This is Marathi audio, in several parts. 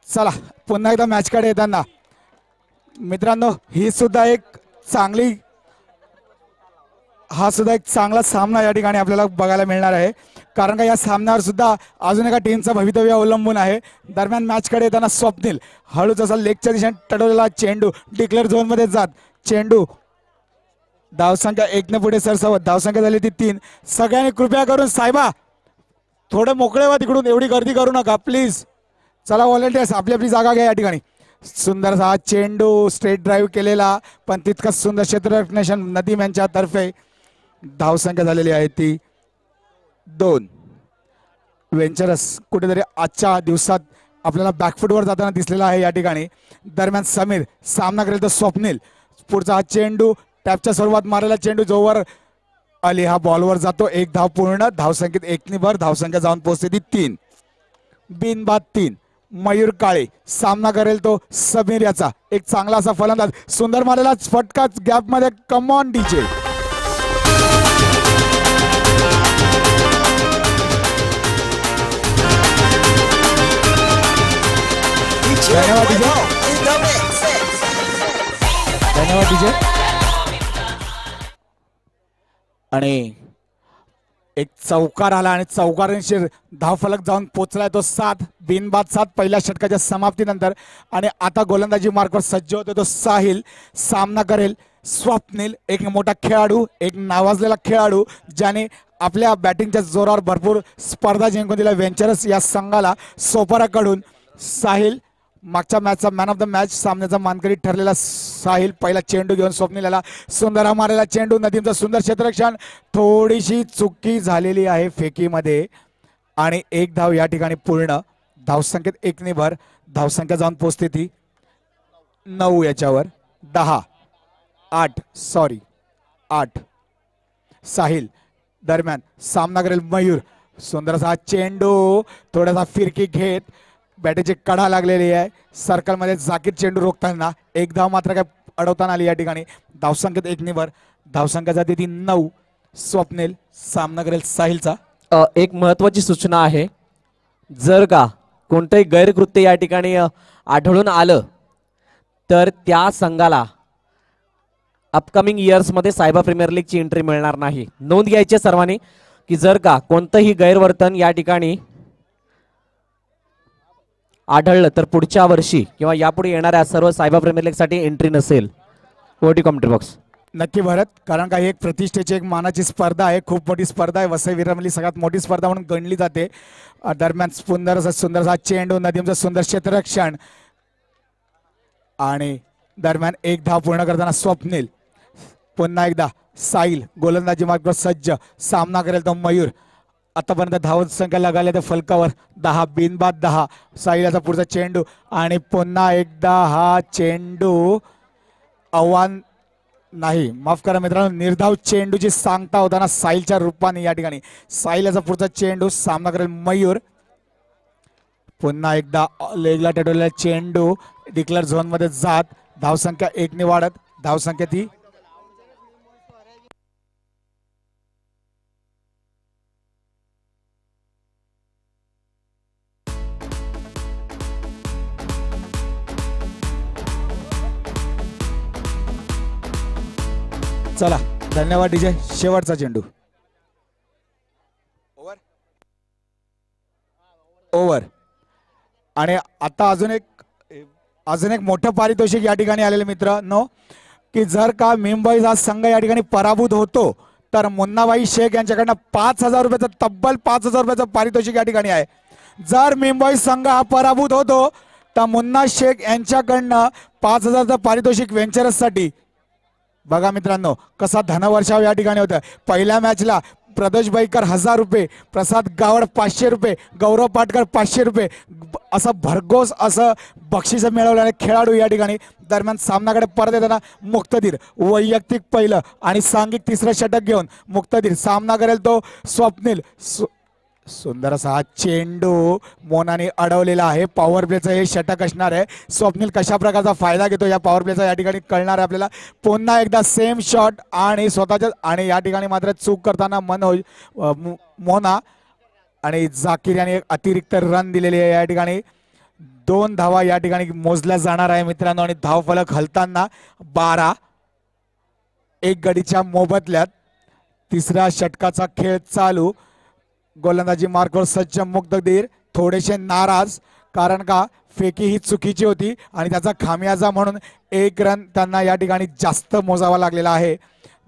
चला पुन्हा एकदा मॅचकडे येताना मित्रांनो ही सुद्धा एक चांगली हा सुद्धा एक चांगला सामना या ठिकाणी आपल्याला बघायला मिळणार आहे, कारण का या सामन्यावर सुद्धा अजून एका टीमचं भवितव्य अवलंबून आहे. दरम्यान मॅचकडे येताना स्वप्नील हळूच असा लेगच्या दिशेने टडवलेला चेंडू डिक्लेअर झोन मध्ये जात चेंडू धावसंख्या 1 पुढे सरसावत धावसंख्या झाली ती 3. सगळ्यांनी कृपया करून साहेबा थोडे मोकळे व्हा, तिकडून एवढी गर्दी करू नका प्लीज. चला व्हॉलेंटियर्स आपली आपली जागा घ्या. या ठिकाणी सुंदरसा चेंडू स्ट्रेट ड्राईव्ह केलेला पण तितकाच सुंदर क्षेत्ररक्षण नदीम यांच्यातर्फे. धावसंख्या झालेली आहे ती 2. वेंचरस कुठेतरी आजच्या दिवसात आपल्याला बॅकफुटवर जाताना दिसलेला आहे या ठिकाणी. दरम्यान समीर सामना करेल तर स्वप्नील पुढचा हा चेंडू टॅपच्या स्वरूपात मारलेला चेंडू जोवर अली हा बॉलवर जातो. 1 धाव पूर्ण. धावसंख्येत 1 भर. धावसंख्या जाऊन पोहोचते ती 3. बिनबाद 3. मयूर काळे सामना करेल तो समीर याचा. एक चांगला असा फलंदाज सुंदर मारलेला फटका गॅप मध्ये. Come on DJ. धन्यवाद डीजे. धन्यवाद डीजे. आणि एक चौकार आला आणि चौकारांशीर धावफलक जाऊन पोचलाय तो 7. बिनबाद 7 पहिल्या षटकाच्या समाप्तीनंतर. आणि आता गोलंदाजी मार्कवर सज्ज होतो तो साहिल. सामना करेल स्वप्नील. एक मोठा खेळाडू, एक नावाजलेला खेळाडू ज्याने आपल्या बॅटिंगच्या जोरावर भरपूर स्पर्धा जिंकून दिल्या वेंचरस या संघाला. सोपाराकडून साहिल मागच्या मॅचचा मॅन ऑफ द मॅच सामन्याचा मानकरी ठरलेला साहिल पहिला चेंडू घेऊन स्वप्नीलला सुंदर मारलेला चेंडू. नदीमचं सुंदर क्षेत्ररक्षण. थोडीशी चुकी झालेली आहे फेकीमध्ये आणि 1 धाव या ठिकाणी पूर्ण. धावसंख्येत 1 भर. धावसंख्या जाऊन पोचते ती 9 याच्यावर 10 8 सॉरी 8. साहिल दरम्यान सामना करेल मयूर. सुंदरसा चेंडू थोडासा फिरकी घेत बॅटची कडा लागलेली आहे. सर्कलमध्ये जाकीर चेंडू रोखताना 1 धाव मात्र काय अडवताना आली या ठिकाणी. धावसंख्येत 1 भर. धावसंख्या जाते ती 9. स्वप्नील सामना करेल साहिलचा. एक महत्वाची सूचना आहे, जर का कोणतंही गैरकृत्य या ठिकाणी आढळून आलं तर त्या संघाला अपकमिंग इयर्स मध्ये सायबर प्रीमियर लीगची एंट्री मिळणार नाही. नोंद घ्यायची सर्वांनी की जर का कोणतंही गैरवर्तन या ठिकाणी आढळलं तर पुढच्या वर्षी किंवा यापुढे येणाऱ्या सर्व सायबर प्रीमियर लीग साठी एंट्री नसेल. ओटी कॉमेंट्री बॉक्स. नक्की भारत, कारण का ही एक प्रतिष्ठेची एक मानाची स्पर्धा आहे. खूप मोठी स्पर्धा आहे. वसई विरामली सगळ्यात मोठी स्पर्धा म्हणून गणली जाते. दरम्यान सुंदरसा चेंडू. नदीमचं सुंदर क्षेत्ररक्षण आणि दरम्यान 1 धाव पूर्ण करताना स्वप्नील. पुन्हा एकदा साहिल गोलंदाजी मार्गावर सज्ज. सामना करेल तो मयूर. आतापर्यंत धावत संख्या लगायला त्या फलकावर 10. बिनबाद 10. साहिलाचा पुढचा चेंडू आणि पुन्हा एकदा हा चेंडू आव्हान नाही, माफ करा मित्रांनो, निर्धाव चेंडूची सांगता होताना साहिलच्या रूपाने या ठिकाणी. साहिलाचा पुढचा चेंडू. सामना करेल मयूर. पुन्हा एकदा लेगला टटवलेला चेंडू डिक्लेअर झोन मध्ये जात. धावसंख्या 1 वाढत. धावसंख्या ती चला. धन्यवाद डीजे. शेवटचा चेंडू. ओव्हर. आणि आता अजून एक मोठं पारितोषिक या ठिकाणी आलेले मित्रांनो, की जर का मुंबई हा संघ या ठिकाणी पराभूत होतो तर मुन्नाबाई शेख यांच्याकडनं 5,000 रुपयाचं तब्बल 5,000 रुपयाचं पारितोषिक या ठिकाणी आहे. जर मुंबई संघ हा पराभूत होतो तर मुन्ना शेख यांच्याकडनं 5,000चं पारितोषिक वेंचरससाठी. बघा मित्रांनो कसा धनवर्षाव या ठिकाणी होतं. पहिल्या मॅचला प्रदोष बैकर 1,000 रुपये, प्रसाद गावड 500 रुपये, गौरव पाटकर 500 रुपये असं भरघोस असं बक्षीस मिळवलेले खेळाडू या ठिकाणी. दरम्यान सामनाकडे परत येताना मुक्तदीर वैयक्तिक पहिलं आणि सांघिक 3रं षटक घेऊन मुक्तदीर. सामना करेल तो स्वप्नील. सुंदर असा हा चेंडू मोनाने अडवलेला आहे. पॉवर प्लेचं हे षटक असणार आहे. स्वप्नील कशा प्रकारचा फायदा घेतो या पॉवर प्लेचा या ठिकाणी कळणार आहे आपल्याला. पुन्हा एकदा सेम शॉट आणि स्वतःच्या आणि या ठिकाणी मात्र चूक करताना मोना आणि जाकीर यांनी एक अतिरिक्त रन दिलेली आहे या ठिकाणी. 2 धावा या ठिकाणी मोजल्या जाणार आहे मित्रांनो आणि धावफलक हलताना 12. एक गडीच्या मोबदल्यात तिसऱ्या षटकाचा खेळ चालू. गोलंदाजी मार्कवर सज्ज मुक्तदीर थोडेसे नाराज, कारण का फेकी ही चुकीची होती आणि त्याचा खामियाजा म्हणून 1 रन त्यांना या ठिकाणी जास्त मोजावा लागलेला आहे.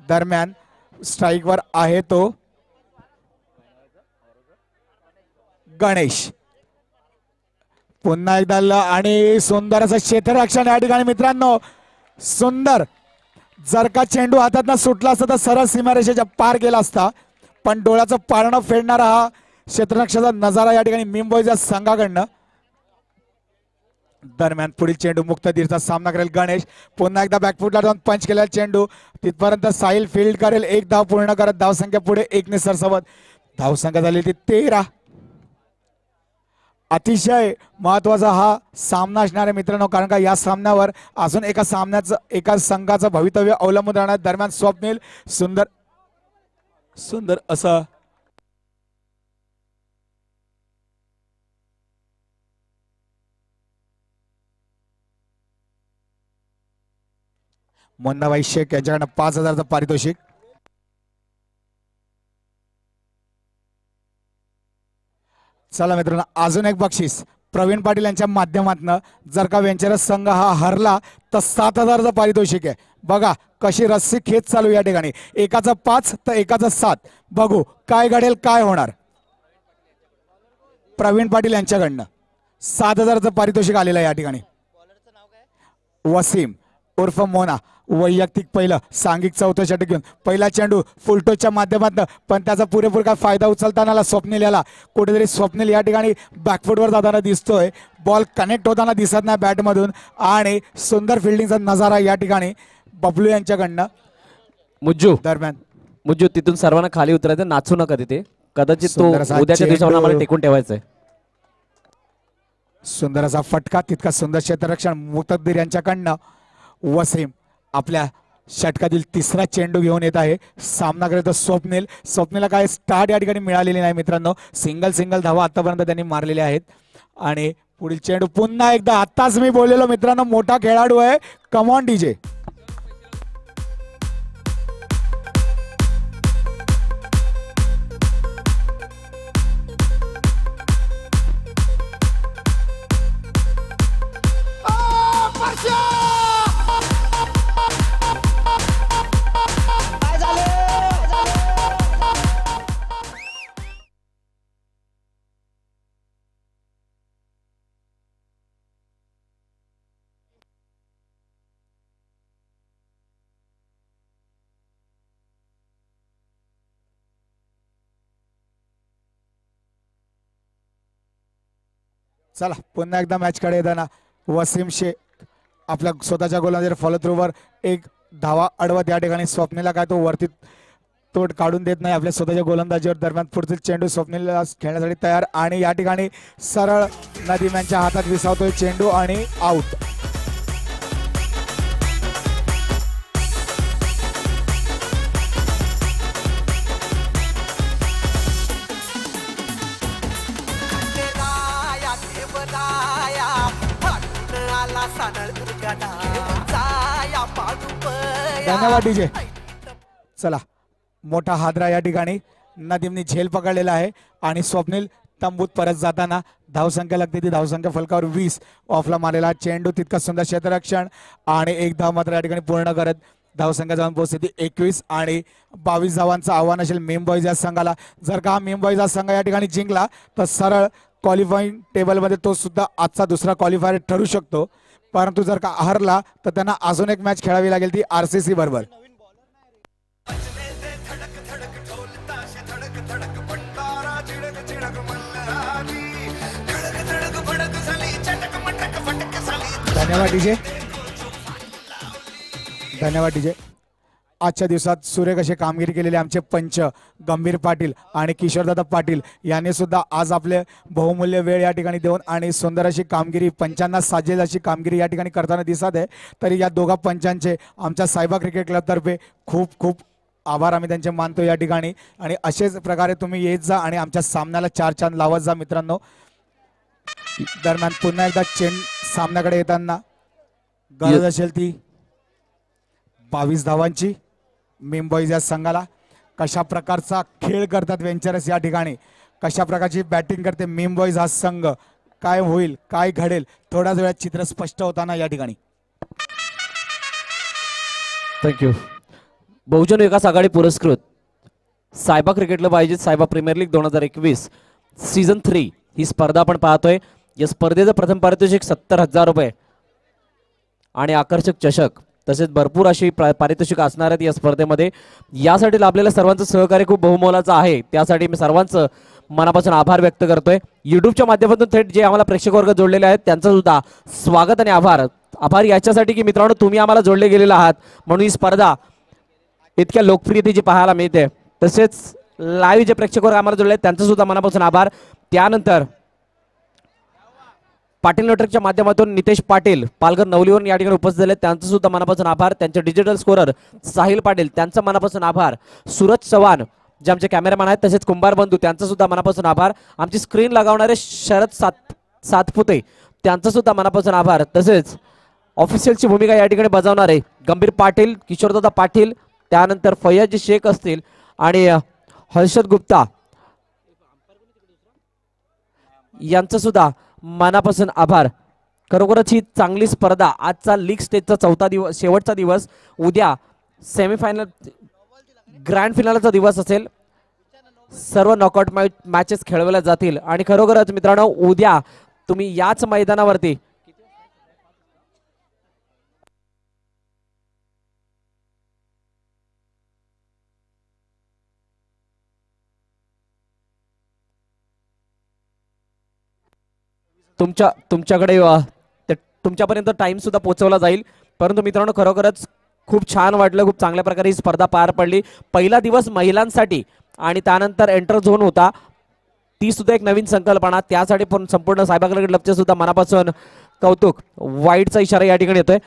दरम्यान स्ट्राईकवर आहे तो गणेश. पुन्हा एकदा आणि सुंदर असं क्षेत्ररक्षण या ठिकाणी मित्रांनो. सुंदर, जर का चेंडू हातातनं सुटला असता तर सरळ सीमारेषेच्या पार गेला असता, पण डोळ्याचं पारणं फेडणारा हा क्षेत्ररक्षणाचा नजारा या ठिकाणी मुंबईच्या संघाकडनं. दरम्यान पुढील चेंडू मुक्तदीरचा सामना करेल गणेश. पुन्हा एकदा बॅकफुटला जाऊन पंच केलेला चेंडू तिथपर्यंत साहिल फील्ड करेल. 1 धाव पूर्ण करत धावसंख्या पुढे 1 ने सरसवत धावसंख्या झाली ती 13. अतिशय महत्वाचा हा सामना असणार आहे मित्रांनो, कारण का या सामन्यावर अजून एका संघाचं भवितव्य अवलंबून राहणार. दरम्यान स्वप्नील सुंदर सुंदर असं मुन्नाबाई शेख यांच्याकडनं 5,000चं पारितोषिक. चला मित्रांनो, अजून एक बक्षीस प्रवीण पाटील यांच्या माध्यमातून. जर का वेंचरस संघ हा हरला तर 7,000चं पारितोषिक आहे. बघा कशी रस्सी खेच चालू या ठिकाणी. एकाचा 5 तर एकाचा 7. बघू काय घडेल, काय होणार. प्रवीण पाटील यांच्याकडनं 7,000चं पारितोषिक आलेलं आहे या ठिकाणी. वसीम उर्फ मोना वैयक्तिक पहिलं सांघिक 4थं षटक घेऊन पहिला चेंडू फुलटोच्या माध्यमातून, पण त्याचा पुरेपूर काय फायदा उचलताना आला स्वप्नील याला. कुठेतरी स्वप्नील या ठिकाणी बॅकफुटवर जाताना दिसतोय. बॉल कनेक्ट होताना दिसत नाही बॅटमधून आणि सुंदर फिल्डिंगचा नजारा या ठिकाणी बबलू यांच्याकडनं. मुज्जू दरम्यान मुज्जू तिथून सर्वांना खाली उतरायचं, नाचू नका तिथे. कदाचित तो सुंदर असा उद्याच्या दिवसावर चेंडू. आम्हाला टेकून ठेवायचंय. सुंदर असा फटका, तितका सुंदर क्षेत्ररक्षण मुक्तदीर यांच्याकडनं. वसीम आपल्या षटकातील तिसरा चेंडू घेऊन येत आहे. सामना करतो स्वप्नील. स्वप्नीलला काय स्टार्ट या ठिकाणी मिळालेली नाही मित्रांनो. सिंगल धावा आतापर्यंत त्यांनी मारलेल्या आहेत. आणि पुढील चेंडू पुन्हा एकदा, आताच मी बोललेलो मित्रांनो, मोठा खेळाडू आहे. Come on DJ. चला पुन्हा एकदा मॅच कडे येताना वसीम शेख आपल्या स्वतःच्या गोलंदाजीवर फॉलो थ्रूवर 1 धावा अडवत या ठिकाणी स्वप्नीला काय तो वरती तोड काढून देत नाही आपल्या स्वतःच्या गोलंदाजीवर. दरम्यान पुढील चेंडू स्वप्नीलला खेळण्यासाठी तयार आणि या ठिकाणी सरळ नदीम यांच्या हातात विसावतोय चेंडू आणि आउट. धन्यवाद डीजे. चला मोठा हादरा या ठिकाणी नदीमनी झेल पकडलेला आहे आणि स्वप्नील तंबूत परत जाताना धावसंख्या लागते ती धावसंख्या फलकावर 20. ऑफला मारलेला चेंडू तितका सुंदर क्षेत्ररक्षण आणि 1 धाव मात्र या ठिकाणी पूर्ण करत धावसंख्या जाऊन पोहोचते ती 21 आणि 22 धावांचं आव्हान असेल मेमबॉईज या संघाला. जर का मेमबॉईज हा संघ या ठिकाणी जिंकला तर सरळ क्वालिफाईंग टेबलमध्ये तो सुद्धा आजचा दुसरा क्वालिफायर ठरू शकतो. परंतु जर का हरला तर त्यांना अजून एक मॅच खेळावी लागेल ती RCC बरोबर. धन्यवाद डीजे. धन्यवाद डीजे. आजच्या दिवसात सुरेख अशी कामगिरी केलेली आमचे पंच गंभीर पाटील आणि किशोरदादा पाटील यांनी सुद्धा आज आपले बहुमूल्य वेळ या ठिकाणी देऊन आणि सुंदर अशी कामगिरी पंचांना साजेल अशी कामगिरी या ठिकाणी करताना दिसत आहे. तरी या दोघा पंचांचे आमच्या सायबा क्रिकेट क्लबतर्फे खूप खूप आभार आम्ही त्यांचे मानतो या ठिकाणी. आणि असेच प्रकारे तुम्ही येत जा आणि आमच्या सामन्याला 4 चांद लावत जा मित्रांनो. दरम्यान पुन्हा एकदा चेंड सामन्याकडे येताना गरज असेल ती 22 धावांची. मेमबॉईज या संघाला कशा प्रकारचा खेळ करतात वेंचरस या ठिकाणी, कशा प्रकारची बॅटिंग करते मेमबॉईज हा संघ, काय होईल काय घडेल थोड्याच वेळात चित्र स्पष्ट होताना या ठिकाणी. थँक्यू. बहुजन विकास आघाडी पुरस्कृत सायबा क्रिकेटला पाहिजे सायबा प्रीमियर लीग 2021 सीझन 3 ही स्पर्धा आपण पाहतोय. या स्पर्धेचं प्रथम पारितोषिक 70,000 रुपये आणि आकर्षक चषक तसेच भरपूर अशी पारितोषिक असणार आहेत या स्पर्धेमध्ये. यासाठी लाभलेल्या सर्वांचं सहकार्य खूप बहुमोलाचं आहे. त्यासाठी मी सर्वांचं मनापासून आभार व्यक्त करतोय. युट्यूबच्या माध्यमातून थेट जे आम्हाला प्रेक्षक वर्ग जोडलेले आहेत त्यांचं सुद्धा स्वागत आणि आभार याच्यासाठी की मित्रांनो तुम्ही आम्हाला जोडले गेलेले आहात म्हणून ही स्पर्धा इतक्या लोकप्रियतेची पाहायला मिळते. तसेच लाईव्ह जे प्रेक्षक वर्ग आम्हाला जोडले त्यांचं सुद्धा मनापासून आभार. त्यानंतर पाटील नेटवर्कच्या माध्यमातून नितेश पाटील पालघर नवलीवरून या ठिकाणी उपस्थित झाले त्यांचं सुद्धा मनापासून आभार. त्यांचे डिजिटल स्कोरर साहिल पाटील त्यांचं मनापासून आभार. सूरज चव्हाण जे आमचे कॅमेरामॅन आहेत तसेच कुंभार बंधू त्यांचं सुद्धा मनापासून आभार. आमची स्क्रीन लगावणारे शरद सातपुते त्यांचं सुद्धा मनापासून आभार. तसेच ऑफिशियलची भूमिका या ठिकाणी बजावणारे गंभीर पाटील, किशोरदादा पाटील, त्यानंतर फैयाजी शेख असतील आणि हर्षद गुप्ता यांचं सुद्धा मनापासून आभार. खरोखरच ही चांगली स्पर्धा. आजचा लीग स्टेजचा चौथा दिवस शेवटचा दिवस, उद्या सेमीफायनल ग्रँड फिनालचा दिवस असेल. सर्व नॉकआउट मॅचेस खेळवल्या जातील आणि खरोखरच मित्रांनो उद्या तुम्ही याच मैदानावरती तुमच्याकडे तुमच्यापर्यंत टाइम सुद्धा पोहोचवला जाईल. परंतु मित्रांनो खरोखरच खूप छान वाटलं. खूप चांगल्या प्रकारे ही स्पर्धा पार पडली. पहिला दिवस महिलांसाठी आणि त्यानंतर एंटर झोन होता. ती सुद्धा एक नवीन संकल्पना. त्यासाठी पण संपूर्ण सायबा क्रिकेट क्लबचे सुद्धा मनापासून कौतुक. वाईडचा इशारा या ठिकाणी येतोय.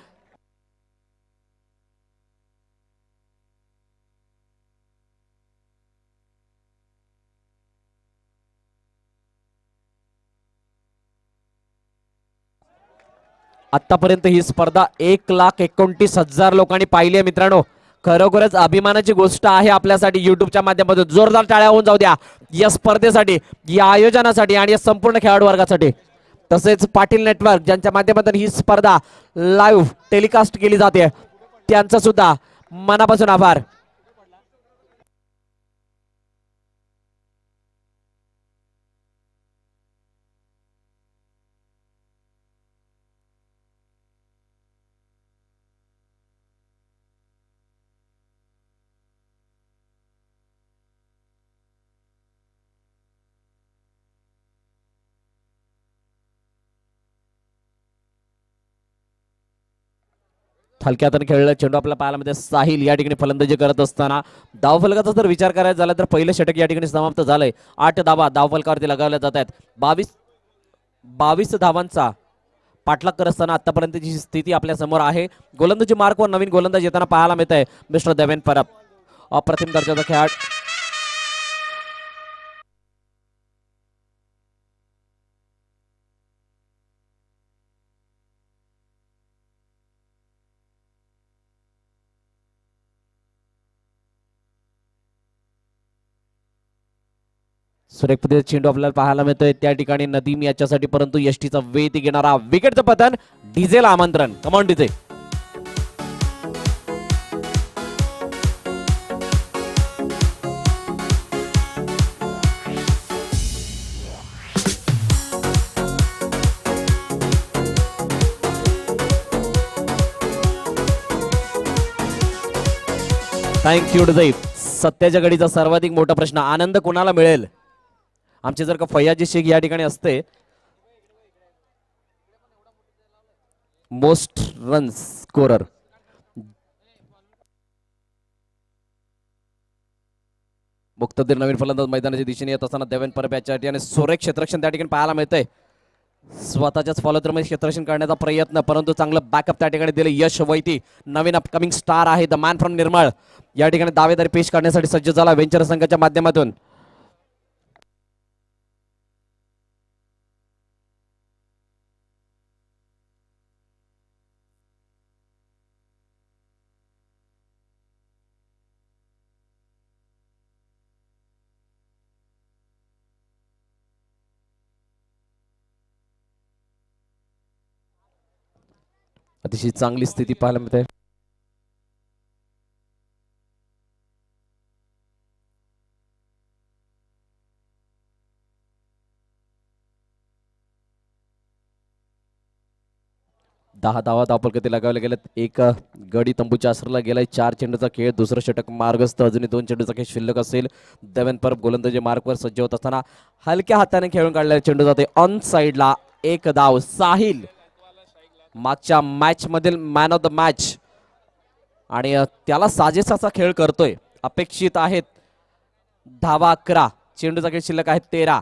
आतापर्यंत ही स्पर्धा 1,29,000 लोकांनी पाहिली आहे मित्रांनो. खरोखरच अभिमानाची गोष्ट आहे आपल्यासाठी. युट्यूबच्या माध्यमातून जोरदार टाळ्या होऊन जाऊ द्या या स्पर्धेसाठी, या आयोजनासाठी आणि या संपूर्ण खेळाडू वर्गासाठी. तसेच पाटील नेटवर्क ज्यांच्या माध्यमातून ही स्पर्धा लाईव्ह टेलिकास्ट केली जाते त्यांचा सुद्धा मनापासून आभार. हलक्या हाताने खेळलेला चेंडू आपल्याला पाहायला मिळते. साहिल या ठिकाणी फलंदाजी करत असताना धावफलकाचा जर विचार करायचा झाला तर पहिलं षटक या ठिकाणी समाप्त झालंय. 8 धावा धावफलकावरती लगावल्या जात आहेत. 22 धावांचा पाठलाग करत असताना आतापर्यंतची स्थिती आपल्या समोर आहे. गोलंदाजी मार्कवर नवीन गोलंदाज येताना पाहायला मिळत आहे मिस्टर देवेन परब. अप्रतिम दर्जाचा खेळाडू. सुरेख पद्धतीने चेंडू आपल्याला पाहायला मिळतोय त्या ठिकाणी नदीम याच्यासाठी, परंतु यष्टीचा वेध घेणारा विकेटचं पतन. डीजेला आमंत्रण. Come on DJ. Thank you DJ. सत्याच्या घडीचा सर्वाधिक मोठा प्रश्न आनंद कोणाला मिळेल. आमचे जर का फैयाजी शेख या ठिकाणी असते मोस्ट रन स्कोरर, मुक्तदीर नवीन फलंदाज मैदानाच्या दिशेने येत असताना देवेन परब याच्या ठिकाणी सुरेख क्षेत्ररक्षण त्या ठिकाणी पाहायला मिळतंय. स्वतःच्याच फॉलोथ्रूमध्ये क्षेत्ररक्षण करण्याचा प्रयत्न, परंतु चांगलं बॅकअप त्या ठिकाणी दिले यश वैती. नवीन अपकमिंग स्टार आहे द मॅन फ्रॉम निर्मळ या ठिकाणी दावेदारी पेश करण्यासाठी सज्ज झाला वेंचर संघाच्या माध्यमातून. अतिशय चांगली स्थिती पाहायला मिळते. दहा धावा धावफलकावरती लगावले गेलेत. एक गडी तंबूच्या आसराला गेलाय. 4 चेंडूचा खेळ. दुसरं षटक मार्गस्थ. अजूनही 2 चेंडूचा खेळ शिल्लक असेल. देवेन परब गोलंदाजी मार्कवर सज्ज होत असताना हलक्या हाताने खेळून काढलेला चेंडू जाते ऑन साइडला. एक धाव. साहिल मागच्या मॅच मधील मॅन ऑफ द मॅच आणि त्याला साजेसाचा खेळ करतोय. अपेक्षित आहेत धावा 11. चेंडूचा खेळ शिल्लक आहे 13.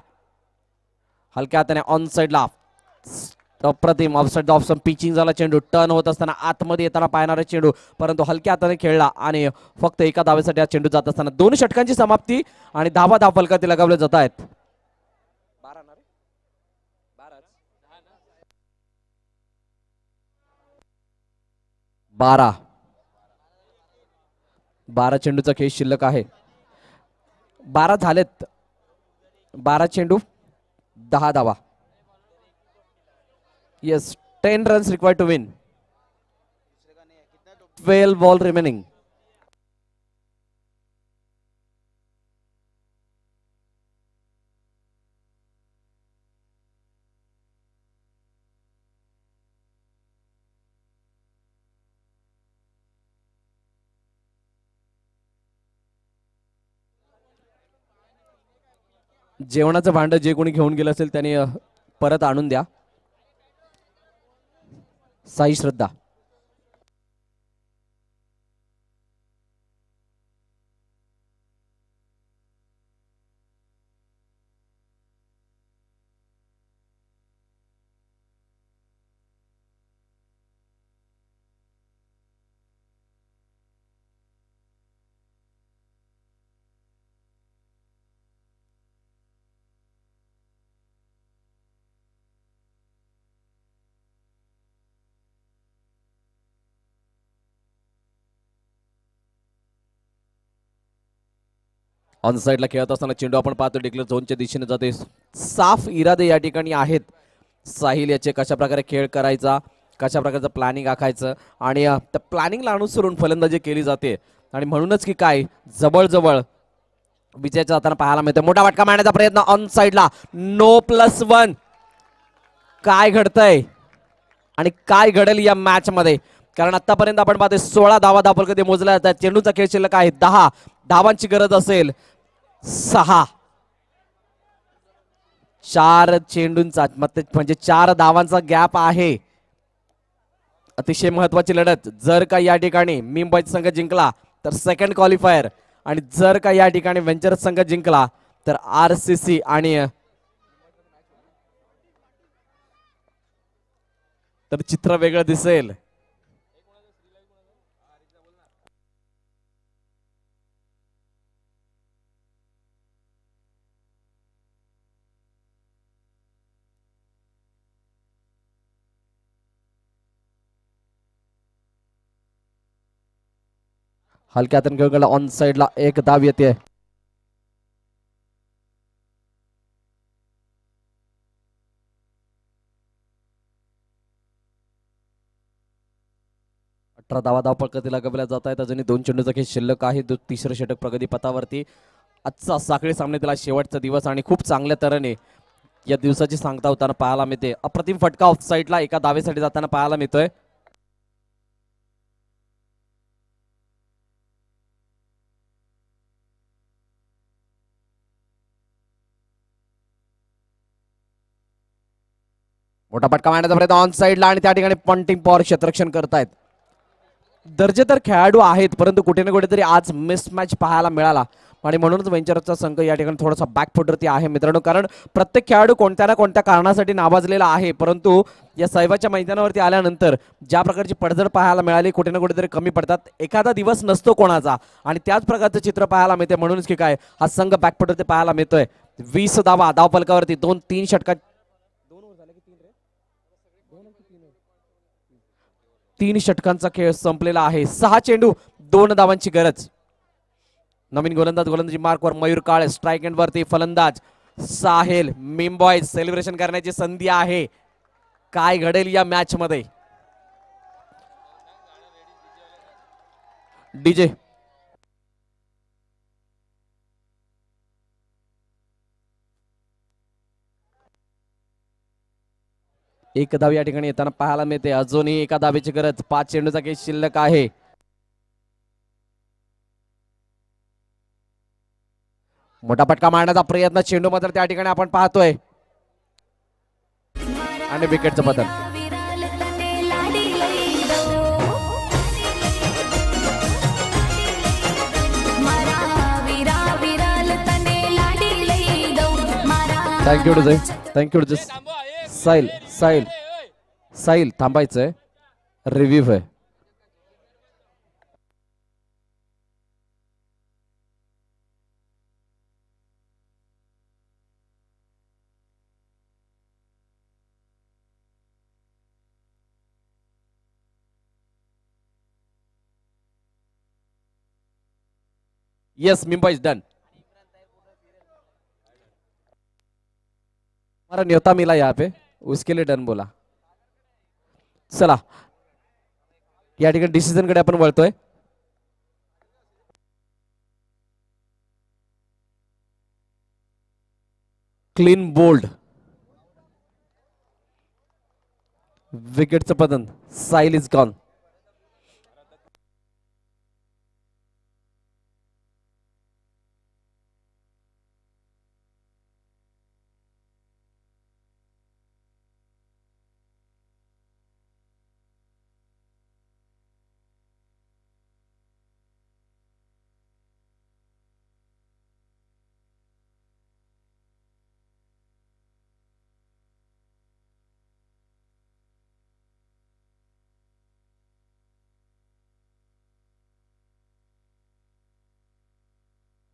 हलक्या हाताने ऑन साइडला अप्रतिम ऑफसाइड ऑफ पिचिंग झाला. चेंडू टर्न होत असताना आतमध्ये येताना पाहणारा चेंडू, परंतु हलक्या हाताने खेळला आणि फक्त एका धावेसाठी हा चेंडू जात असताना 2 षटकांची समाप्ती आणि धावा धावफलकावरती लगावले जात आहेत. 12 चेंडूचा खेळ शिल्लक आहे. 12 झालेत. 12 चेंडू 10 धावा. Yes, 10 runs required to win. 12 ball remaining. जेवणाचं भांड जे कोणी घेऊन गेलं असेल त्याने परत आणून द्या. साई श्रद्धा. ऑन साइडला खेळत असताना चेंडू आपण पाहतो डिक्लेअर झोनच्या दिशेने जाते. साफ इरादे या ठिकाणी आहेत साहिल याचे. कशा प्रकारे खेळ करायचा, कशा प्रकारचं प्लॅनिंग आखायचं आणि त्या प्लॅनिंगला अनुसरून फलंदाजी केली जाते आणि म्हणूनच की काय जवळ विजयाच्या जाताना पाहायला मिळतं. मोठा फटका मारण्याचा प्रयत्न ऑन साइडला. नो +1. काय घडतंय आणि काय घडेल या मॅच मध्ये, कारण आतापर्यंत आपण पाहतोय 16 धावा धावफलकावरती मोजल्या जातात. चेंडूचा खेळ शिल्लक आहे 10. धावांची गरज असेल 6. 4 चेंडूंचा म्हणजे 4 धावांचा गॅप आहे. अतिशय महत्वाची लढत. जर का या ठिकाणी मुंबई संघ जिंकला तर सेकंड क्वालिफायर आणि जर का या ठिकाणी वेंचर्स संघ जिंकला तर RCC आणि तर चित्र वेगळं दिसेल. हलक्या हाताने खेळून ऑन साइडला एक धाव येते. धावा धावफलकावरती लगावल्या जात आहेत. अजूनही 2 चेंडूचा खेळ शिल्लक आहे. तिसरं षटक प्रगती पथावरती. आजचा साखळी सामन्यातील शेवटचा दिवस आणि खूप चांगल्या तऱ्हेने या दिवसाची सांगता होताना पाहायला मिळते. अप्रतिम फटका ऑफ साइडला एका धावेसाठी जाताना पाहायला मिळतोय. मोठा फटका मारण्याचा प्रयत्न ऑन साइडला आणि त्या ठिकाणी पंटिंग पॉवर क्षेत्ररक्षण करतायत. दर्जेदार खेळाडू आहेत परंतु कुठे ना कुठेतरी आज मिसमॅच पाहायला मिळाला आणि म्हणूनच वेंचरचा संघ या ठिकाणी थोडासा बॅकफुटवरती आहे मित्रांनो. कारण प्रत्येक खेळाडू कोणत्या ना कोणत्या कारणासाठी नावाजलेला आहे, परंतु या सहवाच्या मैदानावरती आल्यानंतर ज्या प्रकारची पडझड पाहायला मिळाली कुठे ना कुठेतरी कमी पडतात. एखादा दिवस नसतो कोणाचा आणि त्याच प्रकारचं चित्र पाहायला मिळते. म्हणूनच की काय हा संघ बॅकफुटवरती पाहायला मिळतोय. 20 धावा धावफलकावरती 2-3 षटकात 3 षटकांचा खेळ संपलेला आहे. 6 चेंडू 2 धावांची गरज. नवीन गोलंदाजी मार्कवर मयूर काळे. स्ट्राइक एंड वरती फलंदाज साहिल मिमबॉयज. सेलिब्रेशन करण्याची संधी आहे. काय घडेल या मॅच मध्ये. डीजे. एक धाव या ठिकाणी येताना पाहायला मिळते. अजूनही एका धावेची गरज. 5 चेंडूचा खेळ शिल्लक आहे. मोठा फटका मारण्याचा प्रयत्न चेंडू मात्र त्या ठिकाणी आपण पाहतोय आणि विकेटचं पतन. थँक्यू डुजे. थँक्यू डुजे. साहिल साहिल साहिल थांबायचंय. रिव्ह्यू आहे. Yes Mumbai is done. हमारा न्योता मिला यहाँ पे, उसके लिए डन बोला. चला या ठिकाणी डिसिजन कडे आपण वळतोय. Clean bowled. विकेटचं पतन. Sahil is gone.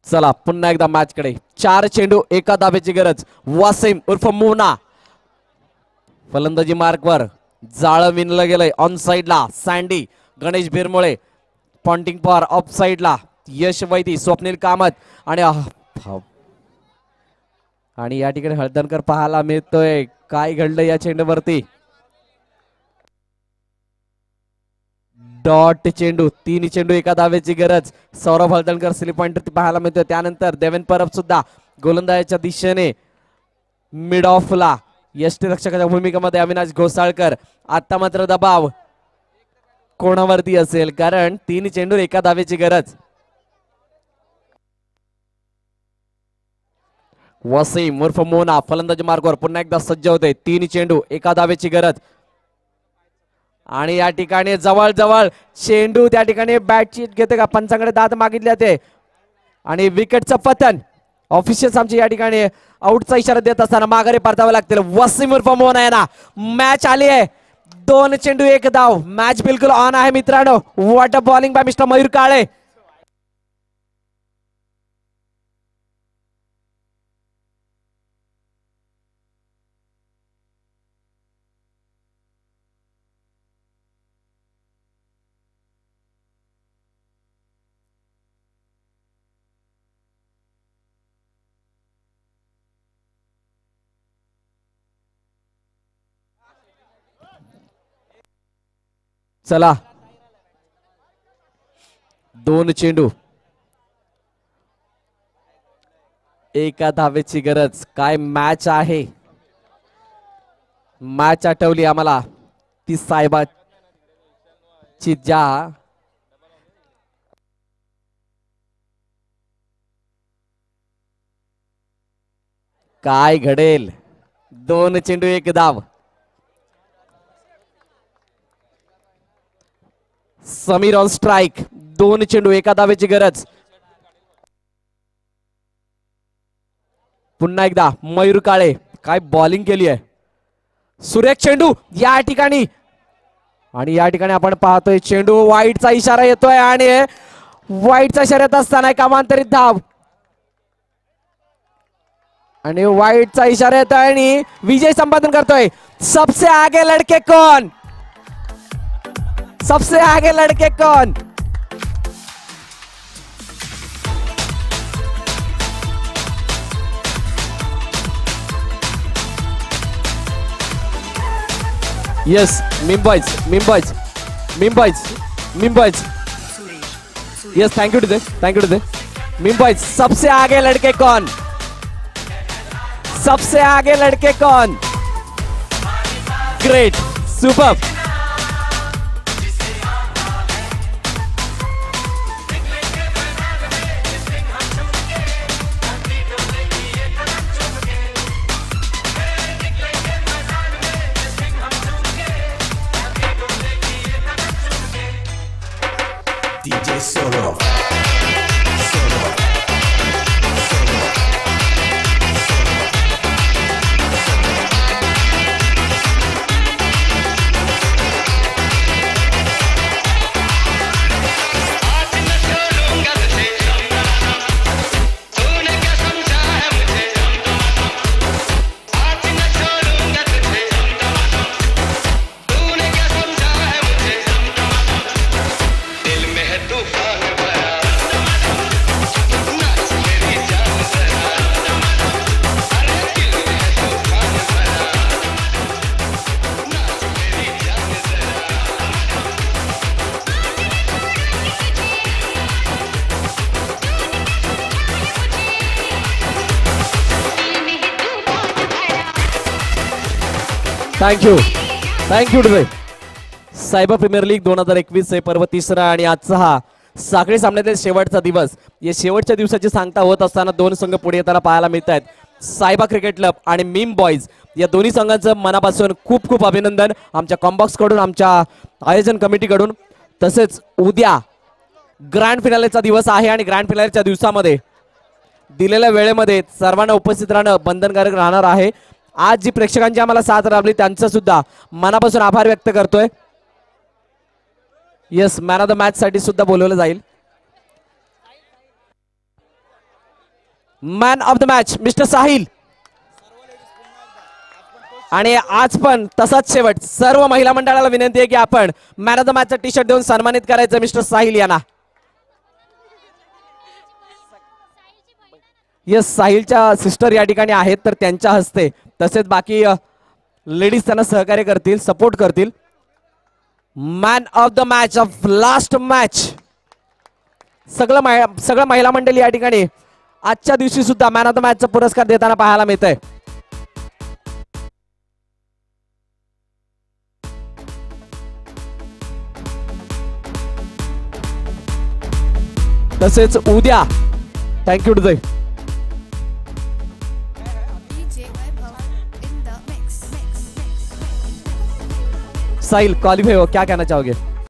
चला पुन्हा एकदा मॅच कडे. 4 चेंडू एका धावेची गरज. वासिम उर्फ मोना फलंदाजी मार्कवर. जाळं विणलं गेलंय ऑन साइडला. सँडी गणेश बिरमुळे पॉइंटिंग फॉर ऑफ साइडला. यश वैदी स्वप्नील कामत आणि या ठिकाणी हळदणकर पाहायला मिळतोय. काय घडलं या चेंडूवरती. डॉट चेंडू. 3 चेंडू एका धावेची गरज. सौरभ हळदणकर स्लिप पॉइंट पाहायला मिळतोय. त्यानंतर देवेन परब सुद्धा गोलंदाजाच्या दिशेने मिड ऑफला. यष्टीरक्षकाच्या भूमिकेमध्ये अविनाश घोसाळकर. आता मात्र दबाव कोणावरती असेल कारण 3 चेंडू एका धावेची गरज. वसीम उर्फ मोना फलंदाजी मार्गावर पुन्हा एकदा सज्ज होते. 3 चेंडू एका धावेची गरज. आणि या ठिकाणी जवळ जवळ चेंडू त्या ठिकाणी बॅटची घेते का पंचांकडे दाद मागितले ते आणि विकेटचं पतन. ऑफिशियल्स आमच्या या ठिकाणी आउटचा इशारा देत असताना माघारी परतावे लागतील. वसीम उर्फ मोना आहे ना. मॅच आली आहे. 2 चेंडू 1 धाव. मॅच बिलकुल ऑन आहे मित्रांनो. What a bowling by mister Mayur Kale. चला 2 चेंडू एका धावेची गरज. काय मॅच आहे. मॅच आठवली आम्हाला ती साहेबाची ज्या काय घडेल. 2 चेंडू 1 धाव. Sameer on strike. 2 चेंडू एका धावेची गरज. पुन्हा एकदा मयूर काळे. काय बॉलिंग केली आहे. सुरेख चेंडू या ठिकाणी आणि या ठिकाणी आपण पाहतोय चेंडू वाईटचा इशारा येतोय आणि वाईटचा इशारा येत असताना एक अवांतरित धाव आणि वाईटचा इशारा येतोय आणि विजय संपादन करतोय. सबसे आगे लड़के कौन. सबसे आगे लड़के कौन. यस मुंबईच मुंबईच मुंबईच मुंबईच yes thank you today, thank you today. Meme boys, सबसे आगे लड़के कौन? सबसे आगे लड़के कौन? Great, super. DJ Solo. Thank you today. Cyber premier league 2021 हे पर्व तिसरा आणि आजचा हा साखळी सामन्यातील शेवटचा दिवस। या शेवटच्या दिवसाची सांगता होत असताना दोन संघ पुढे येताना पाहायला मिळत आहेत, सायबा क्रिकेट क्लब आणि मीम बॉयज। या दोन्ही संघांचं मनापासून खूप खूप अभिनंदन आमच्या कॉम्बॉक्स कडून, आमच्या आयोजन कमिटीकडून। तसेच उद्या ग्रँड फिनालेचा दिवस आहे आणि ग्रँड फिनालेच्या दिवसामध्ये दिलेल्या वेळेमध्ये सर्वांना उपस्थित राहणं बंधनकारक राहणार आहे। आज जी प्रेक्षकांची आम्हाला साथ लाभली त्यांचं सुद्धा मनापासून आभार व्यक्त करतोय। Yes, man of the match साठी सुद्धा बोलवलं जाईल। Man of the match mister Sahil. आणि आज पण तसाच शेवट सर्व महिला मंडळाला विनंती आहे की आपण मॅन ऑफ द मॅचचा टी शर्ट देऊन सन्मानित करायचं मिस्टर साहिल यांना। यस, साहिलच्या सिस्टर या ठिकाणी आहेत तर त्यांच्या हस्ते, तसेच बाकी लेडीज त्यांना सहकार्य करतील, सपोर्ट करतील। Man of the match of last match सगळं महिला मंडळी या ठिकाणी आजच्या दिवशी सुद्धा मॅन ऑफ द मॅचचा पुरस्कार देताना पाहायला मिळतंय। तसेच उद्या thank you to the Sahil qualify हो, क्या कहना चाहोगे?